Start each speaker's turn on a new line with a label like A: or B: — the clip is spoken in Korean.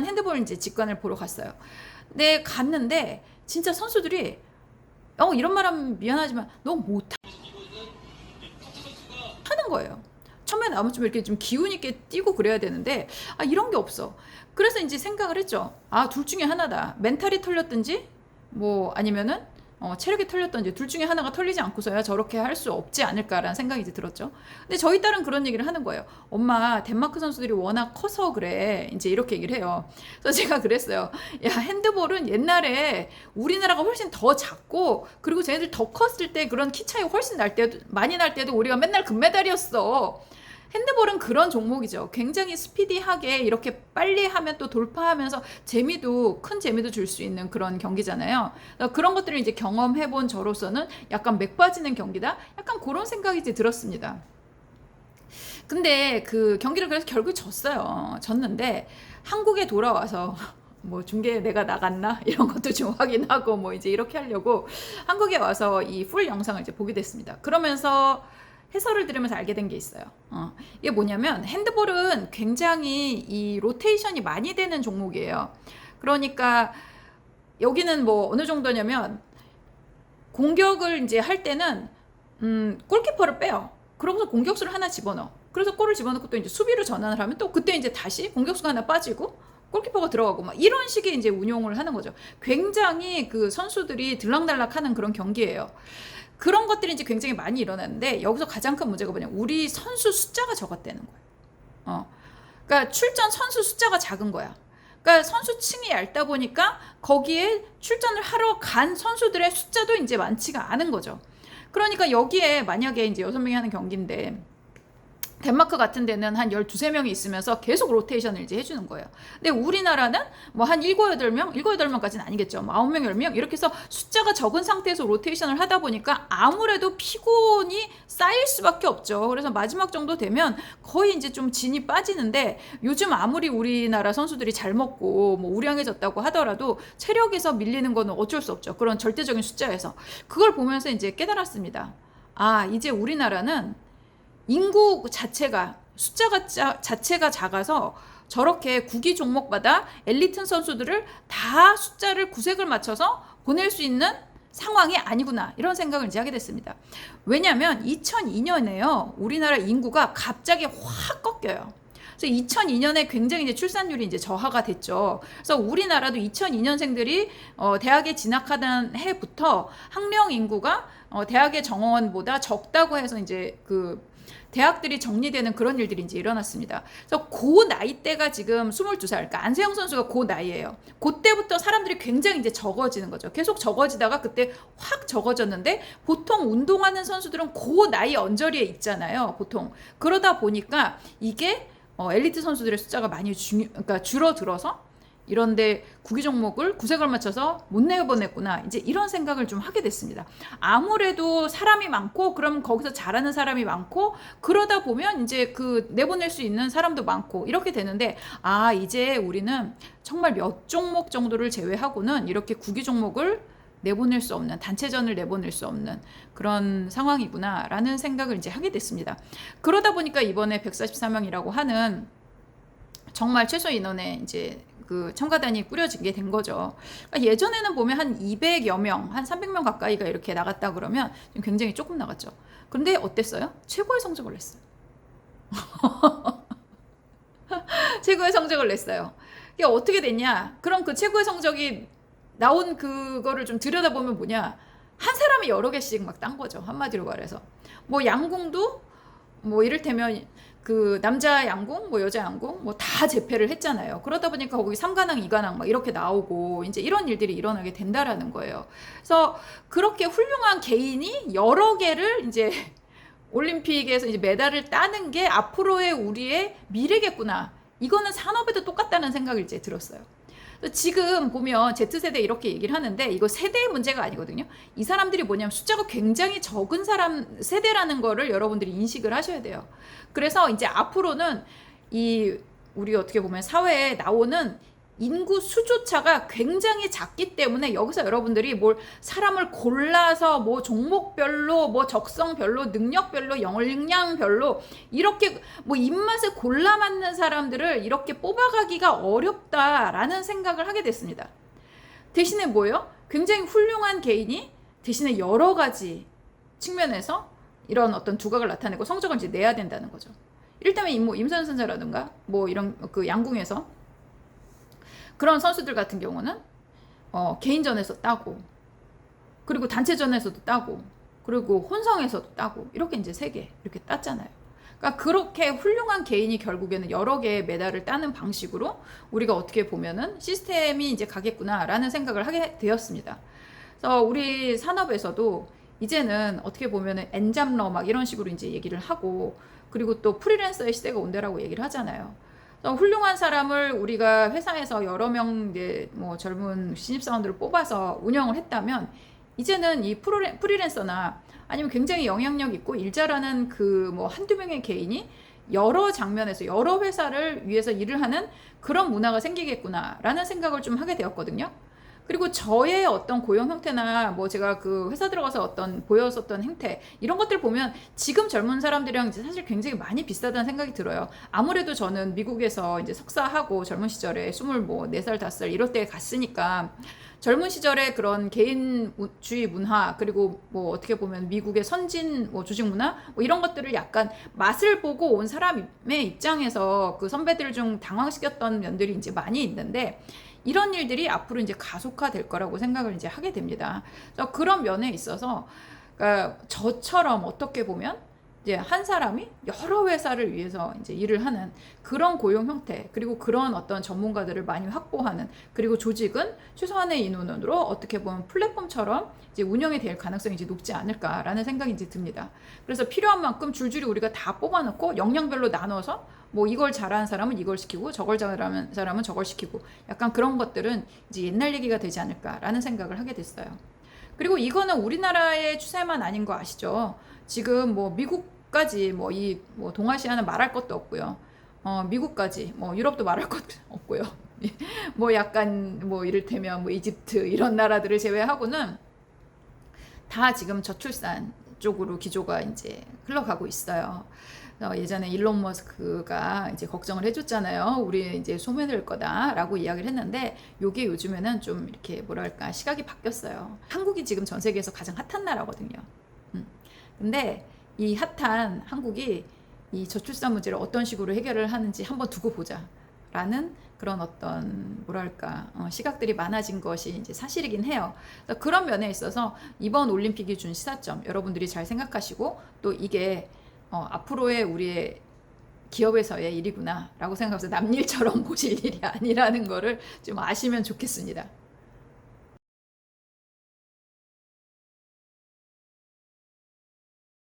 A: 핸드볼 이제 직관을 보러 갔어요. 근데 갔는데 진짜 선수들이 이런 말하면 미안하지만 너무 못하는 거예요. 처음에 나오면 좀 이렇게 좀 기운 있게 뛰고 그래야 되는데 이런 게 없어. 그래서 이제 생각을 했죠. 둘 중에 하나다. 멘탈이 털렸든지 뭐 아니면은 체력이 털렸던지 둘 중에 하나가 털리지 않고서야 저렇게 할 수 없지 않을까라는 생각이 이제 들었죠. 근데 저희 딸은 그런 얘기를 하는 거예요. 엄마, 덴마크 선수들이 워낙 커서 그래. 이제 이렇게 얘기를 해요. 그래서 제가 그랬어요. 야, 핸드볼은 옛날에 우리나라가 훨씬 더 작고, 그리고 쟤네들 더 컸을 때 그런 키 차이 훨씬 많이 날 때도 우리가 맨날 금메달이었어. 핸드볼은 그런 종목이죠. 굉장히 스피디하게 이렇게 빨리 하면 또 돌파하면서 큰 재미도 줄 수 있는 그런 경기잖아요. 그런 것들을 이제 경험해본 저로서는 약간 맥 빠지는 경기다? 약간 그런 생각이 이제 들었습니다. 근데 그 경기를 그래서 결국 졌는데 한국에 돌아와서 뭐 중계에 내가 나갔나 이런 것도 좀 확인하고 뭐 이제 이렇게 하려고 한국에 와서 이 풀 영상을 이제 보게 됐습니다. 그러면서 해설을 들으면서 알게 된 게 있어요. 이게 뭐냐면 핸드볼은 굉장히 이 로테이션이 많이 되는 종목이에요. 그러니까 여기는 뭐 어느 정도냐면 공격을 이제 할 때는 골키퍼를 빼요. 그러고서 공격수를 하나 집어넣어. 그래서 골을 집어넣고 또 이제 수비로 전환을 하면 또 그때 이제 다시 공격수가 하나 빠지고 골키퍼가 들어가고 막 이런 식의 이제 운용을 하는 거죠. 굉장히 그 선수들이 들락날락하는 그런 경기예요. 그런 것들이 이제 굉장히 많이 일어나는데 여기서 가장 큰 문제가 뭐냐, 우리 선수 숫자가 적었다는 거예요. 그러니까 출전 선수 숫자가 작은 거야. 그러니까 선수층이 얇다 보니까 거기에 출전을 하러 간 선수들의 숫자도 이제 많지가 않은 거죠. 그러니까 여기에 만약에 이제 6명이 하는 경기인데 덴마크 같은 데는 한 12~13명이 있으면서 계속 로테이션을 이제 해주는 거예요. 근데 우리나라는 뭐 한 7~8명까지는 아니겠죠. 뭐 9명, 10명 이렇게 해서 숫자가 적은 상태에서 로테이션을 하다 보니까 아무래도 피곤이 쌓일 수밖에 없죠. 그래서 마지막 정도 되면 거의 이제 좀 진이 빠지는데, 요즘 아무리 우리나라 선수들이 잘 먹고 뭐 우량해졌다고 하더라도 체력에서 밀리는 거는 어쩔 수 없죠. 그런 절대적인 숫자에서. 그걸 보면서 이제 깨달았습니다. 이제 우리나라는 인구 자체가 자체가 작아서 저렇게 구기 종목마다 엘리트 선수들을 다 숫자를 구색을 맞춰서 보낼 수 있는 상황이 아니구나, 이런 생각을 이제 하게 됐습니다. 왜냐하면 2002년에요 우리나라 인구가 갑자기 확 꺾여요. 그래서 2002년에 굉장히 이제 출산율이 이제 저하가 됐죠. 그래서 우리나라도 2002년생들이 대학에 진학하던 해부터 학령 인구가 대학의 정원보다 적다고 해서 이제 그 대학들이 정리되는 그런 일들이 이제 일어났습니다. 그래서 그 나이대가 지금 22살, 그러니까 안세영 선수가 그 나이예요. 그때부터 사람들이 굉장히 이제 적어지는 거죠. 계속 적어지다가 그때 확 적어졌는데, 보통 운동하는 선수들은 그 나이 언저리에 있잖아요, 보통. 그러다 보니까 이게 엘리트 선수들의 숫자가 많이 그러니까 줄어들어서 이런데 구기 종목을 구색을 맞춰서 못 내보냈구나, 이제 이런 생각을 좀 하게 됐습니다. 아무래도 사람이 많고 그럼 거기서 잘하는 사람이 많고 그러다 보면 이제 그 내보낼 수 있는 사람도 많고 이렇게 되는데, 이제 우리는 정말 몇 종목 정도를 제외하고는 이렇게 구기 종목을 내보낼 수 없는, 단체전을 내보낼 수 없는 그런 상황이구나라는 생각을 이제 하게 됐습니다. 그러다 보니까 이번에 144명이라고 하는 정말 최소 인원의 이제 그 참가단이 꾸려진 게 된 거죠. 그러니까 예전에는 보면 한 200여 명, 한 300명 가까이가 이렇게 나갔다 그러면 굉장히 조금 나갔죠. 그런데 어땠어요? 최고의 성적을 냈어요. 최고의 성적을 냈어요. 이게 어떻게 됐냐? 그럼 그 최고의 성적이 나온 그거를 좀 들여다보면 뭐냐? 한 사람이 여러 개씩 막 딴 거죠. 한마디로 말해서. 뭐 양궁도 뭐 이를테면 그 남자 양궁, 뭐 여자 양궁, 뭐 다 재패를 했잖아요. 그러다 보니까 거기 3관왕, 2관왕 막 이렇게 나오고 이제 이런 일들이 일어나게 된다라는 거예요. 그래서 그렇게 훌륭한 개인이 여러 개를 이제 올림픽에서 이제 메달을 따는 게 앞으로의 우리의 미래겠구나. 이거는 산업에도 똑같다는 생각을 이제 들었어요. 지금 보면 Z세대 이렇게 얘기를 하는데 이거 세대의 문제가 아니거든요. 이 사람들이 뭐냐면 숫자가 굉장히 적은 사람 세대라는 거를 여러분들이 인식을 하셔야 돼요. 그래서 이제 앞으로는 이 우리 어떻게 보면 사회에 나오는 인구 수조차가 굉장히 작기 때문에 여기서 여러분들이 뭘 사람을 골라서 뭐 종목별로 뭐 적성별로 능력별로 역량별로 이렇게 뭐 입맛에 골라 맞는 사람들을 이렇게 뽑아가기가 어렵다라는 생각을 하게 됐습니다. 대신에 뭐예요? 굉장히 훌륭한 개인이 대신에 여러 가지 측면에서 이런 어떤 두각을 나타내고 성적을 이제 내야 된다는 거죠. 이를테면 뭐 임선 선수라든가 뭐 이런 그 양궁에서 그런 선수들 같은 경우는 개인전에서 따고 그리고 단체전에서도 따고 그리고 혼성에서도 따고 이렇게 이제 3개 이렇게 땄잖아요. 그러니까 그렇게 훌륭한 개인이 결국에는 여러 개의 메달을 따는 방식으로 우리가 어떻게 보면은 시스템이 이제 가겠구나라는 생각을 하게 되었습니다. 그래서 우리 산업에서도 이제는 어떻게 보면은 엔잡러 막 이런 식으로 이제 얘기를 하고 그리고 또 프리랜서의 시대가 온다라고 얘기를 하잖아요. 훌륭한 사람을 우리가 회사에서 여러 명 이제 뭐 젊은 신입사원들을 뽑아서 운영을 했다면 이제는 이 프리랜서나 아니면 굉장히 영향력 있고 일 잘하는 그 뭐 한두 명의 개인이 여러 장면에서 여러 회사를 위해서 일을 하는 그런 문화가 생기겠구나라는 생각을 좀 하게 되었거든요. 그리고 저의 어떤 고용 형태나 뭐 제가 그 회사 들어가서 어떤 보였었던 행태 이런 것들 보면 지금 젊은 사람들이랑 이제 사실 굉장히 많이 비슷하다는 생각이 들어요. 아무래도 저는 미국에서 이제 석사하고 젊은 시절에 24살, 5살 이럴 때 갔으니까 젊은 시절에 그런 개인주의 문화 그리고 뭐 어떻게 보면 미국의 선진 뭐 조직 문화 뭐 이런 것들을 약간 맛을 보고 온 사람의 입장에서 그 선배들 중 당황시켰던 면들이 이제 많이 있는데 이런 일들이 앞으로 이제 가속화될 거라고 생각을 이제 하게 됩니다. 그래서 그런 면에 있어서 그러니까 저처럼 어떻게 보면 이제 한 사람이 여러 회사를 위해서 이제 일을 하는 그런 고용 형태 그리고 그런 어떤 전문가들을 많이 확보하는 그리고 조직은 최소한의 인원으로 어떻게 보면 플랫폼처럼 이제 운영이 될 가능성이 이제 높지 않을까라는 생각이 이제 듭니다. 그래서 필요한 만큼 줄줄이 우리가 다 뽑아놓고 역량별로 나눠서 뭐 이걸 잘하는 사람은 이걸 시키고 저걸 잘하는 사람은 저걸 시키고 약간 그런 것들은 이제 옛날 얘기가 되지 않을까라는 생각을 하게 됐어요. 그리고 이거는 우리나라의 추세만 아닌 거 아시죠? 지금 뭐 미국까지 뭐 이 뭐 동아시아는 말할 것도 없고요. 미국까지 뭐 유럽도 말할 것도 없고요. 뭐 약간 뭐 이를테면 뭐 이집트 이런 나라들을 제외하고는 다 지금 저출산 쪽으로 기조가 이제 흘러가고 있어요. 예전에 일론 머스크가 이제 걱정을 해줬잖아요. 우리 이제 소멸될 거다라고 이야기를 했는데 요게 요즘에는 좀 이렇게 뭐랄까 시각이 바뀌었어요. 한국이 지금 전 세계에서 가장 핫한 나라거든요. 근데 이 핫한 한국이 이 저출산 문제를 어떤 식으로 해결을 하는지 한번 두고 보자 라는 그런 어떤 뭐랄까 시각들이 많아진 것이 이제 사실이긴 해요. 그런 면에 있어서 이번 올림픽이 준 시사점 여러분들이 잘 생각하시고 또 이게 앞으로의 우리의 기업에서의 일이구나 라고 생각해서 남일처럼 보실 일이 아니라는 거를 좀 아시면 좋겠습니다.